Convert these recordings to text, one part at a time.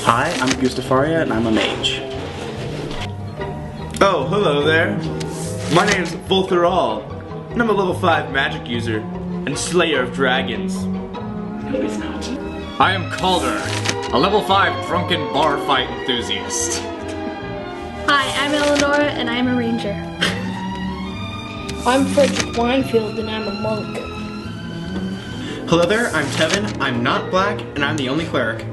Hi, I'm Gustafaria and I'm a mage. Oh, hello there. My name's Voltheral, and I'm a level 5 magic user and slayer of dragons. No, he's not. I am Calder, a level 5 drunken bar fight enthusiast. Hi, I'm Eleonora and I'm a ranger. I'm Frederick Winefield and I'm a monk. Hello there, I'm Tevin, I'm not black, and I'm the only cleric.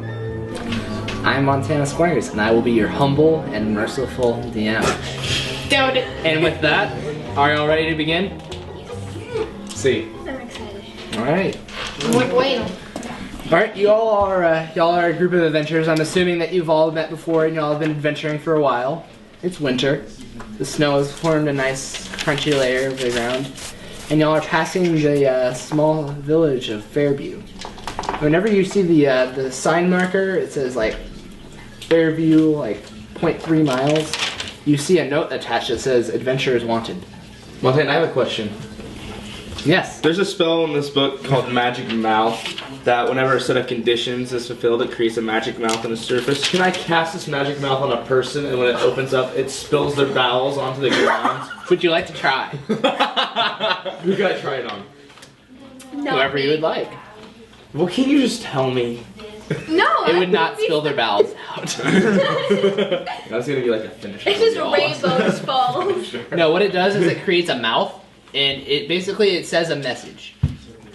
I'm Montana Squires, and I will be your humble and merciful DM. Doubt it. And with that, are y'all ready to begin? See. I'm excited. Alright. Wait. Alright, y'all are a group of adventurers. I'm assuming that you've all met before and y'all have been adventuring for a while. It's winter. The snow has formed a nice crunchy layer over the ground. And y'all are passing the small village of Fairview. Whenever you see the sign marker, it says like Fairview, like 0.3 miles. You see a note attached that says "Adventurers Wanted." Montana, I have a question. Yes. There's a spell in this book called Magic Mouth that whenever a set of conditions is fulfilled, it creates a magic mouth on the surface. Can I cast this magic mouth on a person and when it opens up, it spills their bowels onto the ground? Would you like to try? Who can I try it on? No. Whoever you would like. Well, can you just tell me? No. It would not spill their bowels out. That's gonna be like a finish. It's just rainbows fall. No, what it does is it creates a mouth, and it says a message.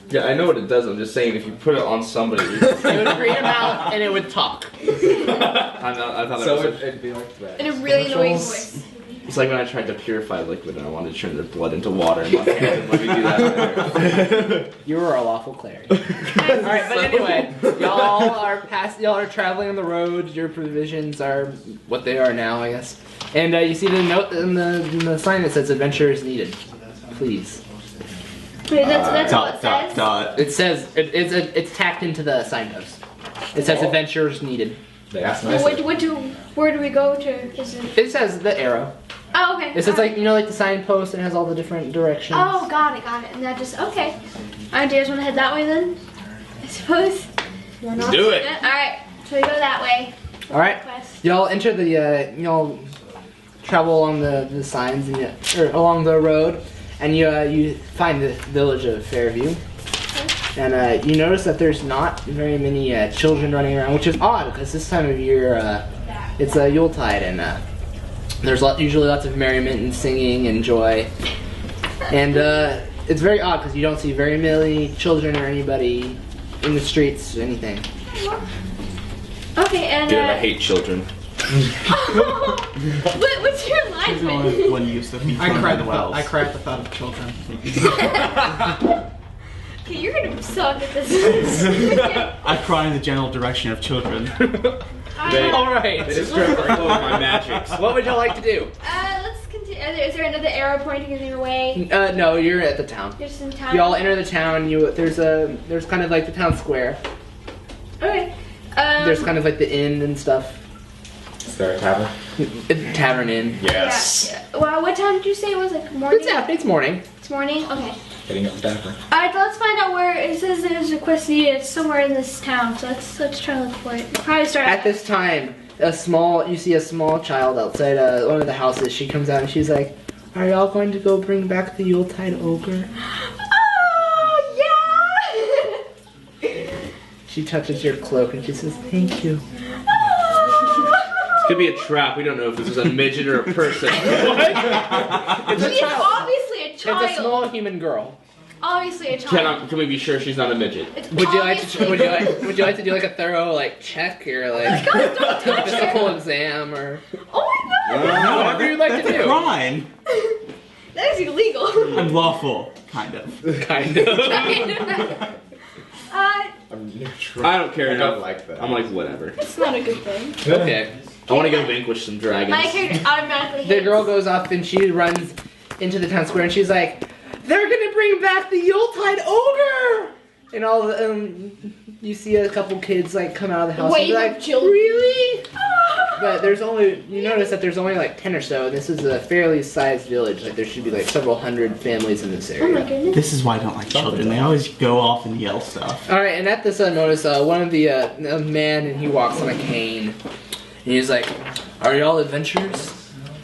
Yeah, I know what it does. I'm just saying if you put it on somebody. It would create a mouth, and it would talk. I thought that was it'd be like that. In a really annoying voice. It's like when I tried to purify liquid and I wanted to turn their blood into water and Montana didn't let me do that. You are a lawful cleric. Alright, but anyway, y'all are traveling on the road, your provisions are what they are now, I guess. And you see the note in the sign that says "Adventurers Needed." Please. Wait, that's all it says? It says, it's tacked into the signpost. It says "Adventurers Needed." They asked Well, nicely. where do we go to? Is it... It says the arrow. Oh, okay. It says like, you know, like the signpost and it has all the different directions. Oh, got it. And that just, okay. Alright, do you guys want to head that way then? I suppose. Let's do it. Alright, so we go that way. Alright, West. y'all enter the, y'all travel along the signs, and or along the road, and you find the village of Fairview. And you notice that there's not very many children running around, which is odd, because this time of year, it's a Yuletide, and there's usually lots of merriment and singing and joy. And it's very odd, because you don't see very many children or anybody in the streets, anything. Okay, and Good, I hate children. what's your line? There's only one use of me. I cry at the thought of children. Okay, you're gonna suck at this. I cry in the general direction of children. Alright. They distract the flow of my magics. What would y'all like to do? Let's continue. Is there another arrow pointing in your way? No, you're at the town. You're just in town. Y'all enter the town. There's kind of like the town square. Okay. There's kind of like the inn and stuff. Is there a tavern? Tavern inn. Yes. Yeah. Well, what time did you say it was? Like morning? It's morning. It's morning? Okay. Getting up the tavern. Alright, let's find out where it says there's a quest needed. It's somewhere in this town, so let's try to look for it. Probably start At this time, you see a small child outside one of the houses. She comes out and she's like, "Are y'all going to go bring back the Yuletide ogre?" Oh yeah! She touches your cloak and she says, "Thank you." Could be a trap. We don't know if this is a midget or a person. It's a She's child. obviously a child. It's a small human girl. Obviously a child. Can we be sure she's not a midget? It's Would you like obviously- to would you like to do like a thorough like check or like God, don't touch physical her. exam or Oh my god! No, whatever you'd like to that's a do? crime. That is illegal. I'm lawful, kind of. kind of? I'm neutral. I don't care I enough. don't like that. I'm like, whatever. It's not a good thing. Okay. I want to go vanquish some dragons. My character automatically The hates. girl goes off and she runs into the town square and she's like, "They're gonna bring back the Yuletide ogre!" And all the you see a couple kids like come out of the house Wave and be of like, children. "Really?" Ah! But you notice that there's only like 10 or so. This is a fairly sized village. Like there should be like several hundred families in this Oh my area. goodness. This is why I don't like children. They always go off and yell stuff. All right, and at this notice, one of the a man, and he walks on a cane, and he's like, "Are y'all adventurers?"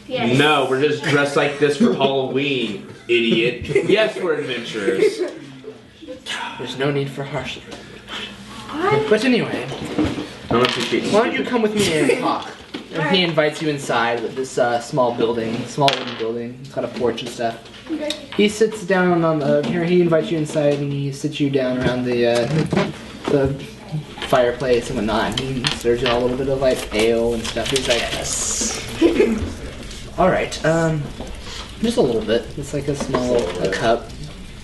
Yes. No, we're just dressed like this for Halloween, idiot. Yes, we're adventurers. There's no need for harsh language. What? But anyway, I don't appreciate why don't you come with me and talk? And Alright. he invites you inside with this small wooden building. It's got a porch and stuff. Okay. He sits down on the here. He invites you inside, and he sits you down around the fireplace and whatnot. He serves you all a little bit of like ale and stuff. He's like, all right, just a little bit. It's like a cup.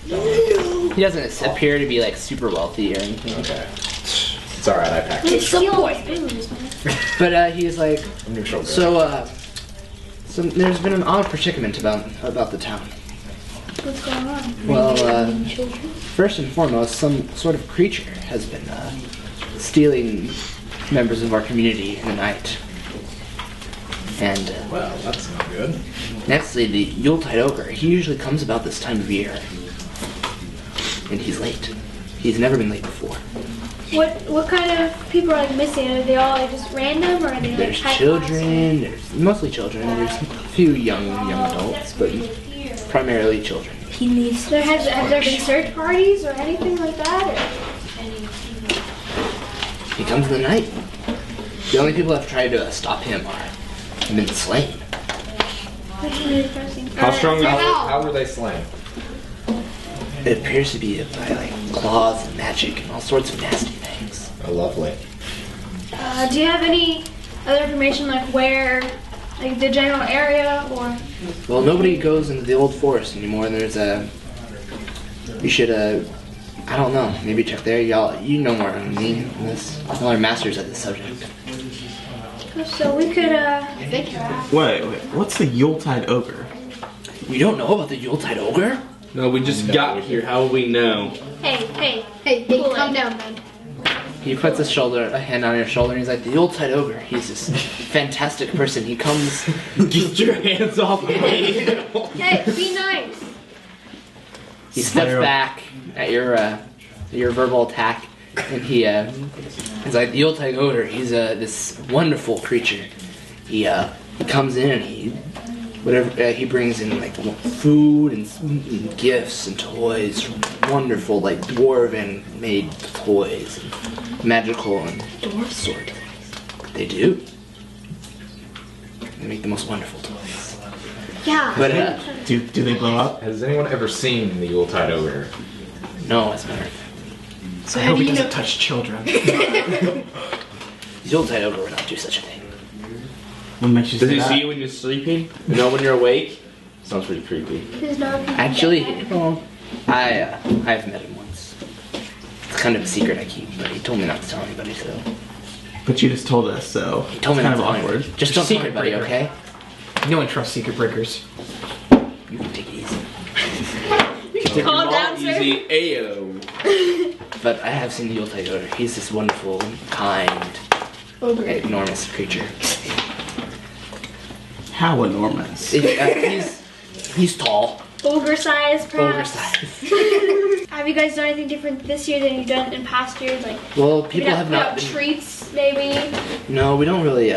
He doesn't appear to be like super wealthy or anything. Okay. It's alright, I packed it. It's still booze, man. But he's like, I'm neutral. so there's been an odd predicament about the town. What's going on? Well, Children? first and foremost, some sort of creature has been stealing members of our community in the night. And Well, that's not good. nextly, the Yuletide Ogre. He usually comes about this time of year, and he's late. He's never been late before. What kind of people are like missing? Are they all like just random, or are they like There's high children. There's mostly children. There's a few young adults, but primarily children. class? Have there been search parties or anything like that? He comes in the night. The only people that have tried to stop him have been slain. That's really depressing. How strong How were they slain? It appears to be by like claws and magic and all sorts of nasty things. Oh, lovely. Do you have any other information, like where, like the general area, or? Well, nobody goes into the old forest anymore. And there's you should I don't know. Maybe check there. Y'all, you know more than me on this. Y'all are masters at this subject. So we could Wait, what's the Yuletide Ogre? You don't know about the Yuletide Ogre? No, we just got here. How will we know? Hey, Hey, calm down, man. He puts a hand on your shoulder, and he's like, the Yuletide Ogre. He's this fantastic person. He comes. Get your hands off me. hey, be nice. He steps back at your verbal attack, and he's like, the Yuletide Ogre. He's this wonderful creature. He comes in and he brings in like food and gifts and toys, wonderful like dwarven made toys, and magical and sort of things. They do. They make the most wonderful toys. Yeah. But Do they blow up? Has anyone ever seen the Yuletide Ogre? no, as a matter of fact, I hope he doesn't touch children. the Yuletide Ogre would not do such a thing. What makes you Does say he that? see you when you're sleeping? No, when you're awake? Sounds pretty creepy. There's no. Actually, I've met him once. It's kind of a secret I keep, but he told me not to tell anybody, so. But you just told us, so He told me it's kind not of to tell awkward. anybody. Just don't tell Secret anybody, breaker. okay? No one trusts secret breakers. You can take it easy. Calm down, sir. Easy, ayo. But I have seen the Yuletide Ogre. He's this wonderful, kind, enormous creature. How enormous. He's tall. Ogre size, perhaps. Ogre size. Have you guys done anything different this year than you've done in past years? Like Well, maybe people have put not out been. treats, maybe No, we don't really.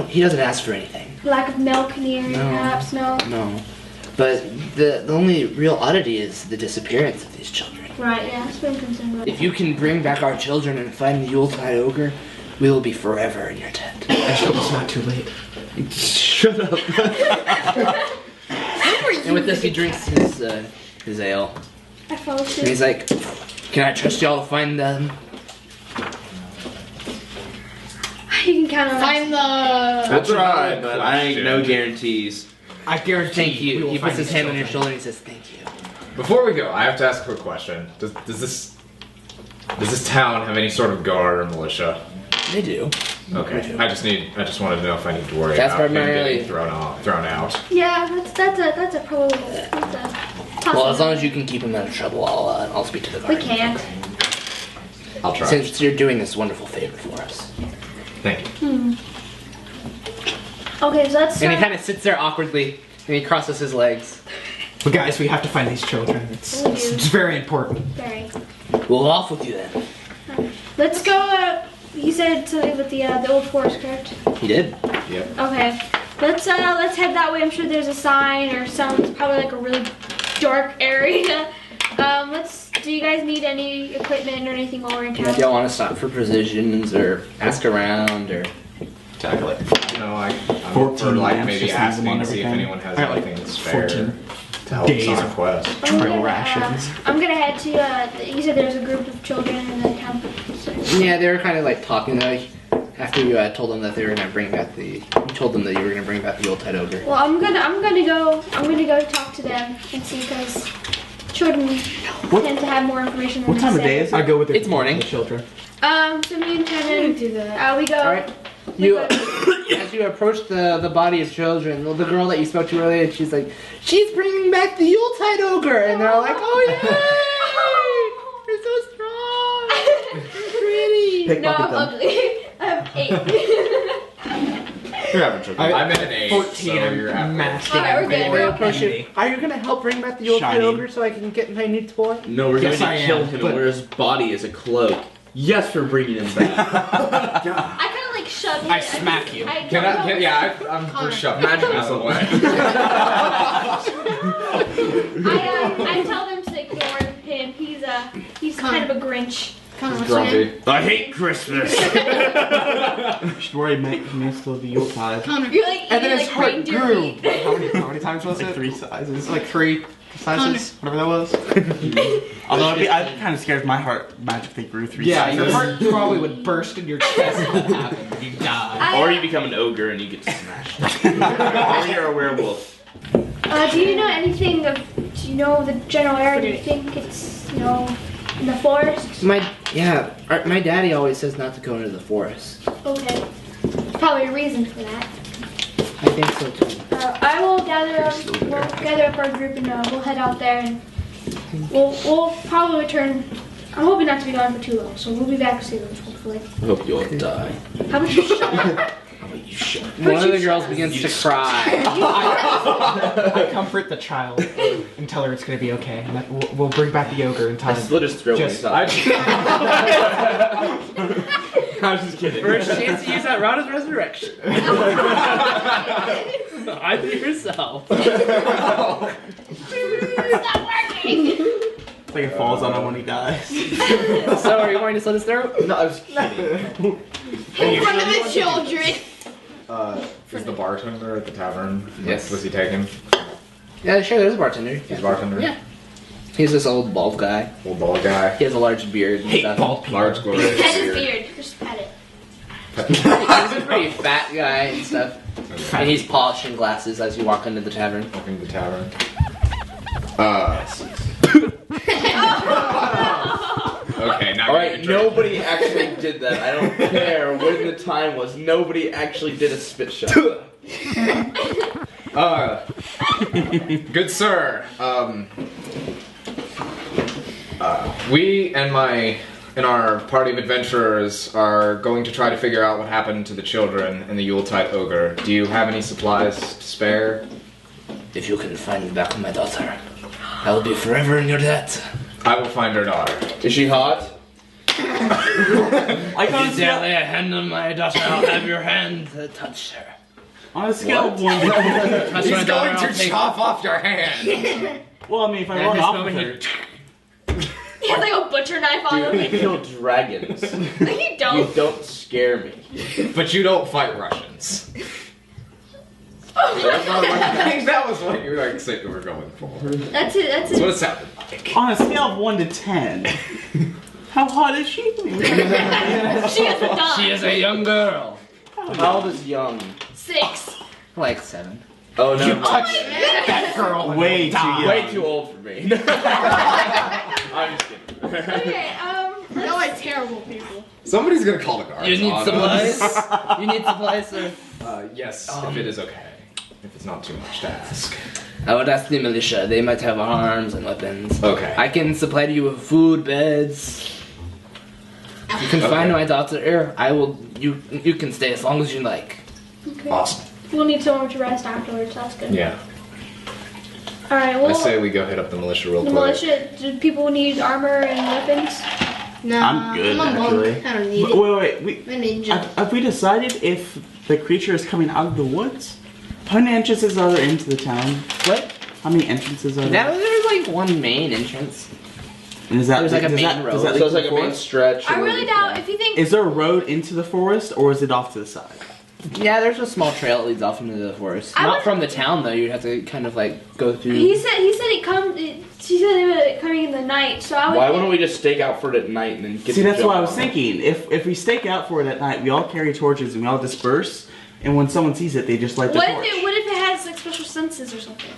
He doesn't ask for anything. lack of milk in the area, No. perhaps. No. No. But the only real oddity is the disappearance of these children. Right. Yeah. That's what I'm concerned about. If you can bring back our children and find the Yuletide Ogre, we will be forever in your debt. I just hope it's not too late. Shut up. And with this, he drinks his ale. I fell And asleep. he's like, can I trust y'all to find them? You can count on us. Find the. I'll try, but I ain't Question. no guarantees. I guarantee Thank we you. will He find puts his these hand on your children. shoulder and he says, thank you. Before we go, I have to ask a quick question. Does this town have any sort of guard or militia? They do. Okay. I just wanted to know if I need to worry That's about him primarily- getting thrown out. Yeah. That's a probable. That's a Well, as long as possibility. you can keep him out of trouble, I'll speak to the guard. We can't. I'll try. Since you're doing this wonderful favor for us. Thank you. Okay, so let's And he start. kind of sits there awkwardly, and he crosses his legs. But guys, we have to find these children. It's very important. Very. Well, off with you then. Let's go. You said something with the old forest, correct? He did. Yep. Okay. Let's head that way. I'm sure there's a sign or something. It's probably like a really dark area. Do you guys need any equipment or anything while we're in Do town? y'all want to stop for provisions or ask around or? Tackle it. No, I'm 14 for like lamps, maybe just leave them asking on to see if everything. anyone has I got, like, anything spare 14 to help days us on of our quest. I'm trail gonna, rations. I'm gonna head to. You said there's a group of children in the town. Yeah, they were kind of like talking like after you told them that they were gonna bring back the. You told them that you were gonna bring back the Yuletide ogre. Well, I'm gonna go talk to them and see because children tend to have more information than What time they of day say. is it? I go with It's morning. The children. So me and Kevin do that. we go. All right. You, as you approach the body of children, the girl that you spoke to earlier, she's like, she's bringing back the Yuletide ogre, and they're all like, oh yay, you're so strong, pretty. Pick No, up I'm with them. ugly. I'm 8. You're average. I'm at an 8, 14 so you're and average. masking. Alright, we're good. They We're approach you. Candy. Are you gonna help bring back the Yuletide Shiny. ogre so I can get my new toy? No, we're Yes, going I to kill am, him but- and wear his body as a cloak. Yes, we're bringing him back. I kind of like shove it. I smack you. I Can don't I? know. Yeah, I'm for shoving Magic out of the missile. way. I tell them to ignore him. He's kind of a Grinch. Connor, Grumpy. I hate Christmas. Should worry, mate. He may still be Yuletide. Connor, You're like And then eating his like heart reindeer grew. meat. How many times was Like it? 3 sizes. It's like 3 sizes, whatever that was. Although I'm kind of scared my heart magically grew 3 Yeah, sizes. your heart probably would burst in your chest if that happened. You die. Or you become an ogre and you get smashed. Or you're a werewolf. Do you know anything of? Do you know the general area? Do you think it's in the forest? My daddy always says not to go into the forest. Okay. Probably a reason for that. I think so too. I will gather up our group and we'll head out there and we'll probably return. I'm hoping not to be gone for too long, so we'll be back soon, hopefully. I hope you all die. How about you shut up? One of the girls begins to cry. I comfort the child and tell her it's gonna be okay. And that we'll bring back the ogre in I time. slit his throat when Just- he saw it. I was just kidding. First chance to use that rod is resurrection. Either yourself. Stop working! It's like it falls on him when he dies. So are you going to slit his throat? No, I was kidding. in front of the children. Is the bartender at the tavern? Yes. Was he taken? Yeah, sure, there's a bartender. He's a bartender? Yeah. He's this old bald guy. Old bald guy. He has a large beard and Hate stuff. bald people. Large glorious Pet his beard. beard. Just pet it. He's a pretty fat guy and stuff. And he's polishing glasses as you walk into the tavern. Walking to the tavern. Okay, now Alright, nobody actually did that. I don't care when the time was. Nobody actually did a spit shot. Good sir, we and our party of adventurers are going to try to figure out what happened to the children and the Yuletide ogre. Do you have any supplies to spare? If you can find back my daughter, I will be forever in your debt. I will find her daughter. Is she hot? I got If you dare lay a hand on my daughter, I'll have your hand touch her. on a scale of 1 to Touch my daughter, I'll take off your hand! well, I mean, if I At run this off moment, with her, He has like a butcher knife on Dude, I him. kill dragons. You You don't. don't scare me. But you don't fight Russians. That's not what I think that was what you were going for. That's it. That's That's what it. it sounded like. on a scale of 1 to 10, how hot is she? She has a dog. She is a young girl. How old is young? 6. Like 7. Oh no. That girl. Way too young. Way too old for me. I'm just kidding. Okay. Y'all are terrible people. Somebody's gonna call the guards. You need on supplies? us. You need supplies, sir? Yes, if it is okay. If it's not too much to ask. I would ask the militia. They might have arms and weapons. Okay. I can supply to you with food, beds. You can find my daughter here. I will. You can stay as long as you like. Awesome. we'll need somewhere to rest afterwards. That's good. Yeah. All right. I Well, say we go hit up the militia real the quick. militia. Do people need armor and weapons? No, I'm good, I'm a actually. monk. I don't need it. Wait. I'm a ninja. Have we decided if the creature is coming out of the woods? How many entrances are there into the town? What? How many entrances are there? There's like one main entrance. And is that There's like a does main that- road. does that So lead it's to like the a main forest? stretch. I and really then- doubt if you think. Is there a road into the forest, or is it off to the side? Yeah, there's a small trail that leads off into the forest. I Not would- from the town though. You'd have to kind of like go through. He said it comes. He said it was coming in the night. So I would. Why think- wouldn't we just stake out for it at night and then get See, the that's jump what I was on? thinking. If we stake out for it at night, we all carry torches and we all disperse, and when someone sees it, they just light the What torch. if it has like special senses or something?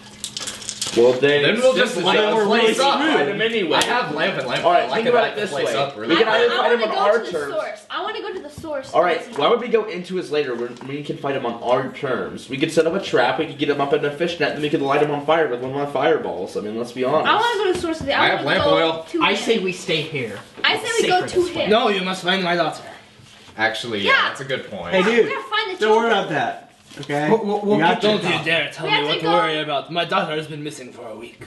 Well, then We'll just it's light simple. the place up. Fight him anyway. I have lamp and lamp. All right, I think can about light it the this place way. up We really can quick. either fight him on our to the terms. source. I want to go to the source. All right, why would we go into his lair when we can fight him on our terms? We could set up a trap. We could get him up in a fish net, and we could light him on fire with one of my fireballs. I mean, let's be honest. I want to go to the source of the. I have wanna lamp go oil. to I him. say we stay here. I say we go Safer to this way. him. No, you must find my daughter. Actually, yeah, Yeah. that's a good point. Hey, dude, We gotta find the don't worry children. about that. Okay. We'll We got get you. those- dare tell We have to go- about. My daughter has been missing for a week.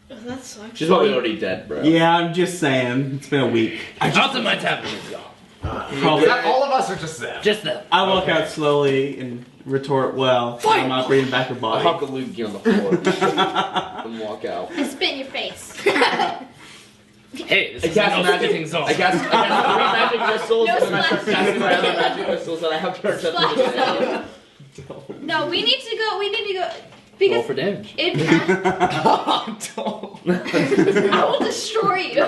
Oh, that sucks. She's probably already dead, bro. Yeah, I'm just saying. It's been a week. Out of my tavern, y'all. Probably. Is that all of us or just them? Just them. I walk out slowly and retort, "Well, I'm not bringing back her I'll body." hop the loogie on the floor and walk out. I spit in your face. Hey, this I is cast no magic. fitting zone. I cast 3 magic missiles, No and then I start splash. casting my other magic missiles, and I have to touch Splash the No, we need to go. Roll Because for damage. it. I will destroy you.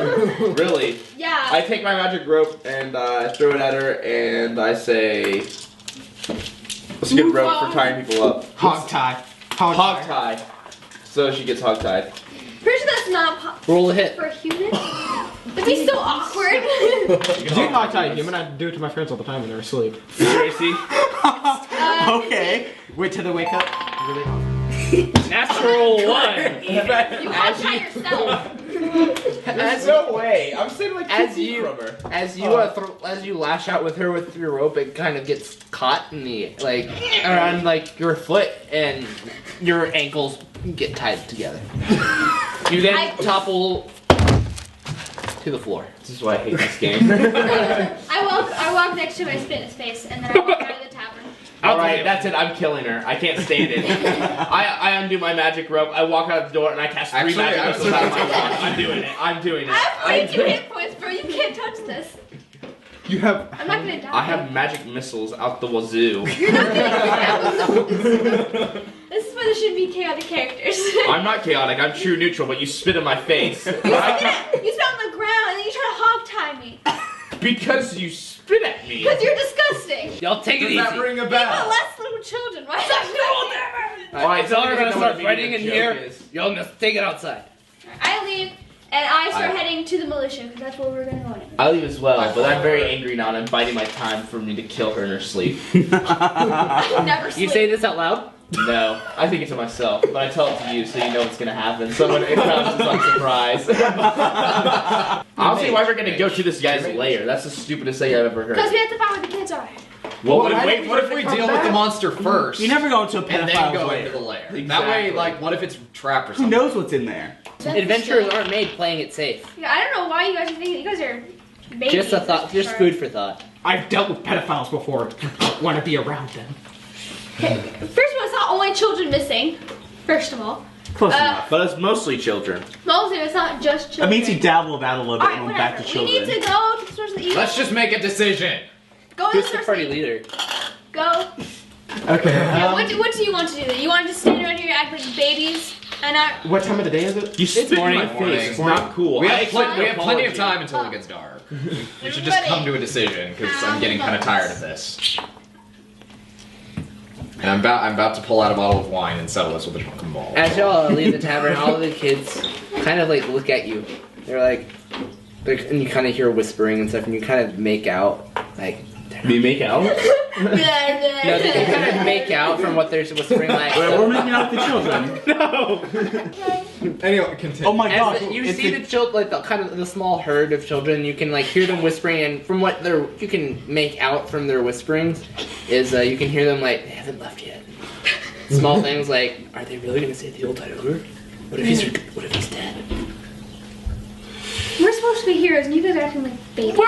Really? Yeah. I take my magic rope and throw it at her, and I say, "Let's get rope for tying people up." Hog tie. Hog tie. So she gets hog tied. Pretty sure that's not Roll a hit. for humans. That'd be so awkward. Do hog tie a human? I do it to my friends all the time when they're asleep. Tracy. Okay. Wait till they wake up. Really? Natural one. You hog tie yourself. There's no way. I'm sitting like As 2 feet you- from her. As you lash out with her with your rope, it kind of gets caught in the around your foot, and your ankles get tied together. You then topple to the floor. This is why I hate this game. I walk next to him, I spit in his face, and then I walk out of the tavern. Alright, that's it. I'm killing her. I can't stand it. I undo my magic rope. I walk out the door and I cast 3 Actually, magic I missiles was- out of my wand. I'm doing it. I'm doing it. I have I'm 42 doing it. hit points, bro. You can't touch this. You have. I'm not gonna die. I have magic missiles out the wazoo. You're not gonna die. This is why there should be chaotic characters. I'm not chaotic. I'm true neutral, but you spit in my face. You spit on the ground and then you try to hog tie me. Because you spit at me. Because you're disgusting. Y'all take it Does easy. that ring a You bell? molest little children. Why is that Alright, Y'all are gonna know start what fighting the in joke here. is. Y'all must take it outside. I leave and I start heading to the militia because that's where we're gonna go. I leave as well, but I'm very angry now and I'm biding my time for me to kill her in her sleep. I never sleep. You say this out loud? No, I think it to myself, but I tell it to you so you know what's gonna happen. So when it comes, it's like surprise. I don't see why we're gonna go to this guy's lair. That's the stupidest thing I've ever Because heard. we have to find where the kids are. Well, What if we deal with the monster first? You never go into a and then pedophile's go lair. into the lair. That Exactly. way, like, what if it's trapped or Who something? knows what's in there? Adventurers aren't made playing it safe. Yeah, I don't know why you guys are thinking. You guys are babies. Just a thought. Just food for thought. I've dealt with pedophiles before. I don't want to be around them. First of all, it's not only children missing. First of all, Close enough. But it's mostly children. mostly it's not just That children. means he dabbled about a little bit Alright, and went back to whatever. We children. need to go to the source of the evil. Let's just make a decision. go to Who's the the source party of the leader? Go. Okay. Yeah, what do you want to do? You want to just stand around here and act like babies and not? What time of the day is it? You spit in morning. my face. It's not cool. We I have, accept we your have plenty of apology. time until it gets dark. We should just come to a decision because I'm getting kind of tired of this. And I'm about to pull out a bottle of wine and settle this with a drunken ball. As y'all leave the tavern, all of the kids kind of look at you. They're and you kind of hear whispering and stuff, and you kind of make out We make out? No, they kind of make out from what they're whispering We're making out with the children. No. Anyway, continue. Oh my god. You it's see the children, the small herd of children. You can hear them whispering, and from what you can make out from their whisperings, is you can hear them they haven't left yet. small things like, are they really gonna save the old tide ogre? What if he's dead? We're supposed to be heroes, and you guys are acting like babies.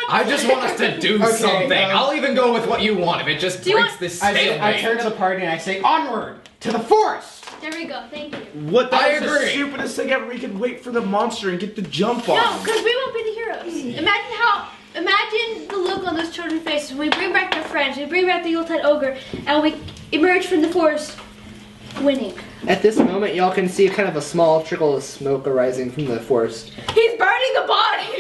I just want us to do something. I'll even go with what you want if it just Do you breaks want- this I stalemate. turn to the party and I say, onward to the forest. There we go. Thank you. What? That I was the agree. stupidest thing ever. We could wait for the monster and get the jump on. No, him. because we won't be the heroes. Imagine the look on those children's faces when we bring back their friends, we bring back the Yuletide ogre, and we emerge from the forest winning. At this moment, y'all can see kind of a small trickle of smoke arising from the forest. He's burning the body.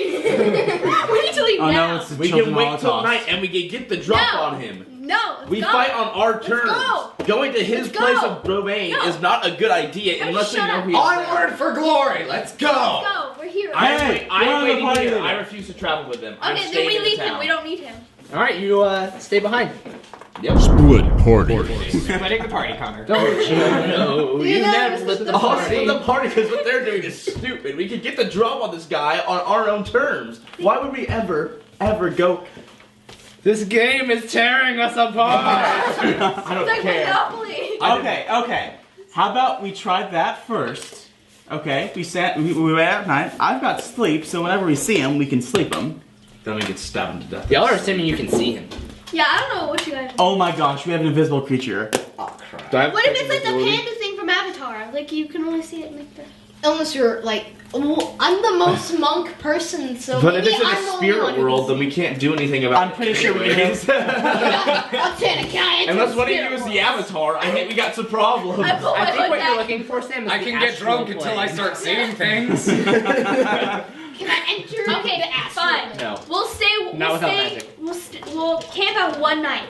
We need to leave Oh now. no, it's the We children can wait till Holocaust. night and we can get the drop No. on him. No, let's We go. fight on our Let's terms. go. Going to his Let's place go. of domain No. is not a good idea Guys, unless we shut know up. he is there. Onward for glory. Let's go. Let's go. We're heroes. Hey, I'm we're on the waiting party here. leader. I refuse to travel with them. I'm Okay, then staying we in leave town. him. We don't need him. All right, you stay behind. Split party. Splitting the party, Connor. Don't you know? You never split the Oh, party. split the party because what they're doing is stupid. We could get the drop on this guy on our own terms. Why would we ever go? This game is tearing us apart. I don't It's like care. Monopoly. Okay. How about we try that first? Okay, we wait out at night. I've got sleep, so whenever we see him, we can sleep him. Then we get stabbed him to death. Y'all are assuming you can see him. Yeah, I don't know what you guys. Oh my gosh, we have an invisible creature. Oh crap. Do I have What if it's like the invisibility? panda thing from Avatar? Like you can only see it like that. Unless you're like, well, I'm the most monk person, so But if maybe it's in I'm a the only one spirit who world, can then we can't do anything about I'm pretty sure we can anyways. see. I'm saying, can I enter Unless the one of you spirit is world? the avatar, I think we got some problems. I pull my I think hood what you're back. looking for, Sam, is I the can get astral drunk until I plane. start seeing things. Can I enter Okay, the astral fine. plane? No. We'll stay. Not We'll without stay. magic. We'll camp out one night.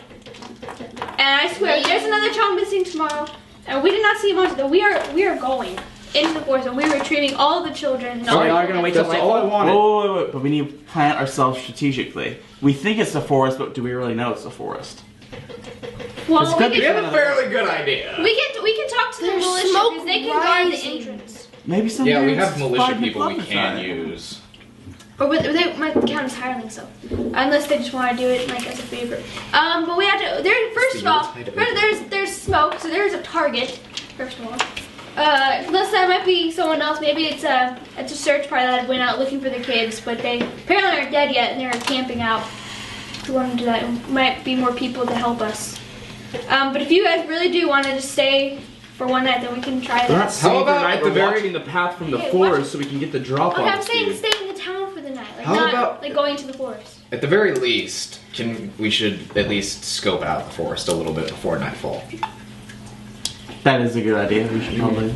And I swear, there's another child missing tomorrow, and we did not see a monster. Though we are going into the forest, and we're retrieving all the children. And So all y'all are the- gonna wait till That's all I nightfall? wanted. Wait, but we need to plant ourselves strategically. We think it's the forest, but do we really know it's the forest? Well, It's good We have a fairly good idea. we can talk to the There's militia smoke because they can guard the rising. entrance. Maybe some. Yeah, we nerds have militia find the people we flopper can side. use. Or they might count as hirelings, so unless they just want to do it like as a favor. But we have to. First of all, there's smoke, so there's a target. First of all, unless that might be someone else. Maybe it's a search party that went out looking for the kids, but they apparently aren't dead yet, and they're camping out. If we want to do that, it might be more people to help us. But if you guys really do want to just stay for one night, then we can try They're not that. staying for about the night. at They're the very- watching the path from the Okay, forest so we can get the drop Okay, on I'm this saying dude. stay in the town for the night, like How not about- like going to the forest. At the very least, we should at least scope out the forest a little bit before nightfall. That is a good idea. We should probably.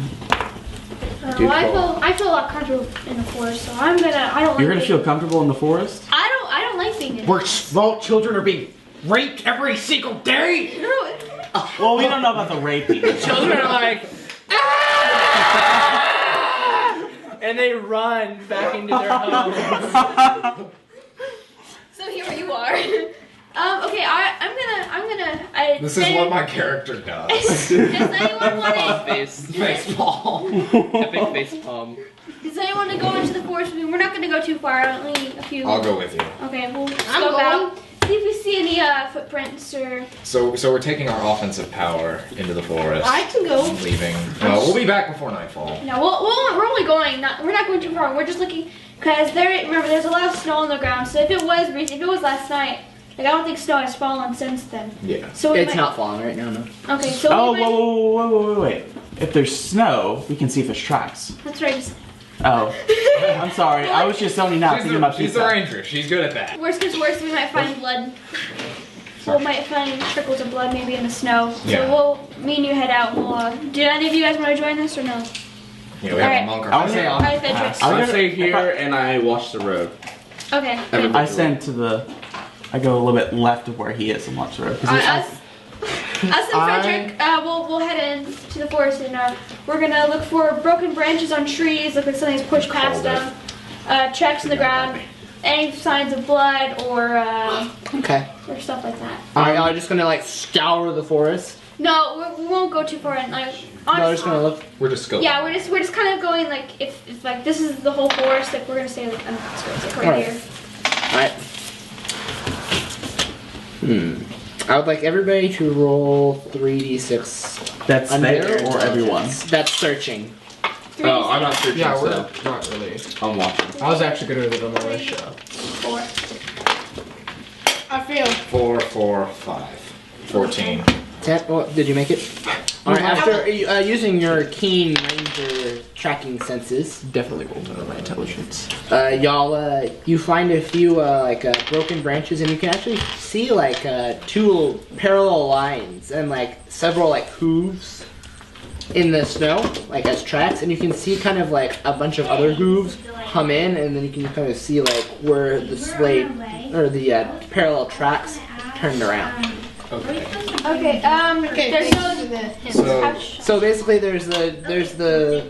Well, I feel a lot comfortable in the forest, so I don't You're like gonna being- feel comfortable in the forest. I don't like being in. Where small children are being raped every single day. Well, we don't know about the raping. Children are like, and they run back into their homes. So here you are. Okay, I'm gonna. This is what my character does. Does anyone want to? Face. Baseball. Epic face palm. Does anyone want to go into the forest? We're not gonna go too far. Only a few. I'll go with you. Okay, we'll I'm scope going. out. See if we see any footprints or. So we're taking our offensive power into the forest. I can go. Leaving. Well, we'll be back before nightfall. No, we're only going. We're not going too far. We're just looking because remember there's a lot of snow on the ground. So if it was last night, like I don't think snow has fallen since then. Yeah. So we It's might- not falling right now, no. Okay, so Oh, we might, wait. If there's snow, we can see if there's tracks. that's right. Just, Oh, I'm sorry. I was just zoning out thinking about She's the pizza. ranger. She's good at that. worst comes worst, we might find blood. We might find trickles of blood maybe in the snow. Yeah. So me and you head out. Do any of you guys want to join this or no? Yeah, we have Alright. a monk. I would say All right, Fedric. I'm I gonna- stay here and I watch the road. Okay. Everybody- I send to the. I go a little bit left of where he is and watch the road. 'Cause he's- Us and Frederick, we'll head in to the forest and we're gonna look for broken branches on trees, look like something's pushed past them, tracks in the ground, any signs of blood or Okay. stuff like that. Alright, y'all are just gonna like scour the forest. No, we won't go too far in. Like, Y'all are honestly, just gonna look. We're just scoping. yeah, we're just kind of going like if like this is the whole forest, like we're gonna stay like on the outskirts, like right Alright. here. Alright. I would like everybody to roll 3d6 That's there or everyone? That's searching. Oh, I'm not searching, Yeah, we're so not really. I'm watching. I was actually good at it on the last show. 4. I failed. 4, 4, 5. 14. 10, did you make it? Alright, after using your keen ranger tracking senses, Definitely rolled better my intelligence. you find a few broken branches, and you can actually see like 2 parallel lines and like several like hooves in the snow, like as tracks, and you can see kind of like a bunch of other hooves come in, and then you can kind of see like where the slate or the parallel tracks turned around. Okay. Okay, there's no So basically, there's the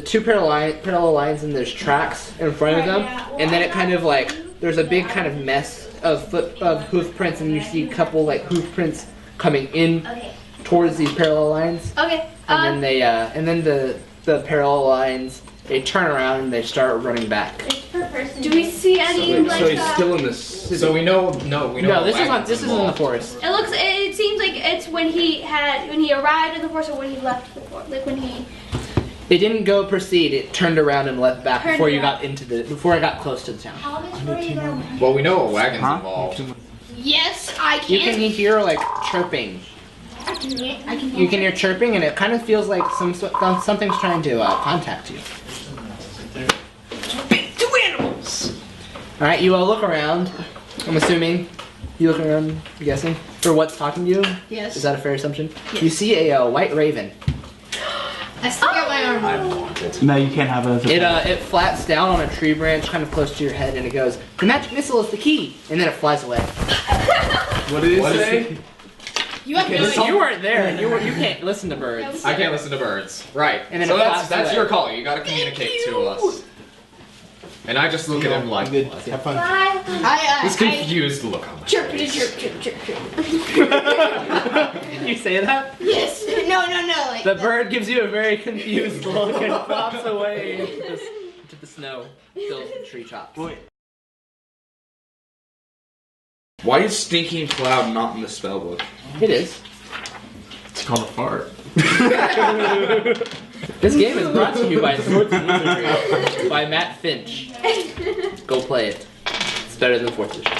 2 parallel lines, and there's tracks in front of them, and then it kind of like there's a big kind of mess of hoof prints, and you see a couple like hoof prints coming in towards these parallel lines, Okay, and then the parallel lines, they turn around and they start running back. do we see any So like he's still in this. So we know. No, we know. No, the this is wagon's in the involved. forest. it seems like it's when he arrived in the forest or when he left the forest, like when he It didn't go proceed. It turned around and left back Turned before you around. got before I got close to the town. Well, we know a wagon's involved. Yes, I You can can. hear like chirping. I can. You can hear chirping, and it kind of feels like something's trying to contact you. Two animals. All right, you look around. I'm assuming you look around. I'm guessing for what's talking to you. Yes. Is that a fair assumption? Yes. You see a white raven. I stick out my arm. I want it. No, you can't have a. It flats down on a tree branch, kind of close to your head, and it goes, "The magic missile is the key," and then it flies away. What did he What is say? You have no idea. You weren't there, and you can't listen to birds. I can't listen to birds. Right. And then so it that's flies away. your call. You gotta communicate to us. And I just look at him like, what? Have fun. This I confused look on my chirp, face. chirp, chirp, chirp, chirp. You say that? Yes. No. Like The bird gives you a very confused look and flops away into the snow, filled with tree tops. Why is Stinking Cloud not in the spell book? It is. It's called a fart. This game is brought to you by Swords and Wizardry by Matt Finch. Go play it. It's better than 4th edition.